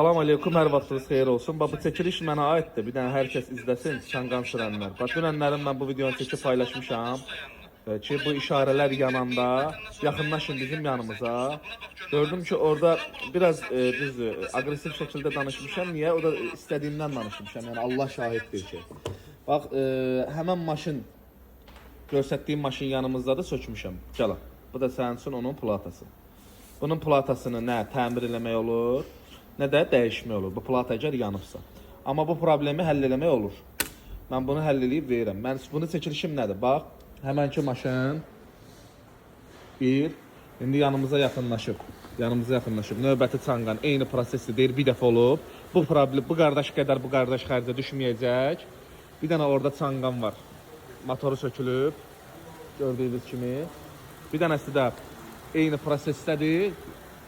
Salam aleykum, hər vaxtınız xeyir olsun. Bu çəkiliş mənə aiddir. Bir dənə hər kəs izləsin, Çanqan sürənlər. Bax, dünənlərim mən bu videonu çəkib paylaşmışam ki, bu işarələr yananda yaxınlaşın bizim yanımıza. Gördüm ki, orada biraz düzdür, aqressiv şəkildə danışmışam. Niyə? O da istədiyimdən danışmışam. Yəni Allah şahiddir ki. Bax, həmən maşın, göstərdiyim maşın yanımızdadır, sökmüşəm. Gəl. Bu da sənin üçün onun platası. Bunun platasını nə təmir eləmək olur, nə də dəyişmək olur. Bu plata əgər yanıbsa. Amma bu problemi həll eləmək olur. Mən bunu həll eləyib verirəm. Mən bunu çəkilişim nədir? Bax, həmənki maşın bir, indi yanımıza yaxınlaşıb. Növbəti Çanqan eyni prosesdir, deyir, bir dəfə olub. Bu problem, bu qardaş qədər bu qardaş xərcə düşməyəcək. Bir dənə orada Çanqan var. Motoru sökülüb. Gördüyünüz kimi. Bir dənəsi də eyni prosesdədir.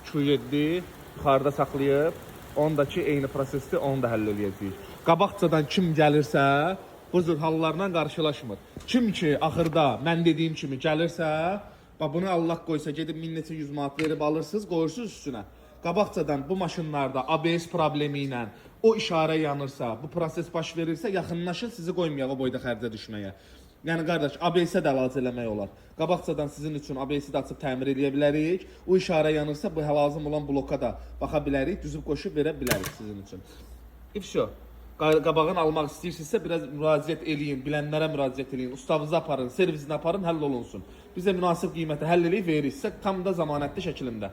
Q7 yuxarıda saxlayıb. Ondakı eyni prosesdir, onu da həll eləyəcəyik. Qabaqcadan kim gəlirsə, bu cür hallarla qarşılaşmır. Kim ki, axırda mən dediyim kimi gəlirsə, bunu Allah qoysa, gedib 1000 neçə 100 manat verib alırsınız, qoyursunuz üstünə. Qabaqcadan bu maşınlarda ABS problemi ilə o işarə yanırsa, bu proses baş verirsə, yaxınlaşın, sizi qoymayaq o boyda xərcə düşməyə. Yəni qardaş, ABS-ə də əlac eləmək olar. Qabaqcadan sizin üçün ABS-i də açıb təmir eləyə bilərik. O işarə yanırsa, bu lazım olan bloka da baxa bilərik, düzüb qoşub verə bilərik sizin üçün. İfşo, qabağını almaq istəyirsinizsə, biraz müraciət eləyin, bilənlərə müraciət eləyin, ustavızı aparın, servisinə aparın, həll olunsun. Bizə münasib qiyməti həll eləyib verirsə, tam da zamanətli şəklində.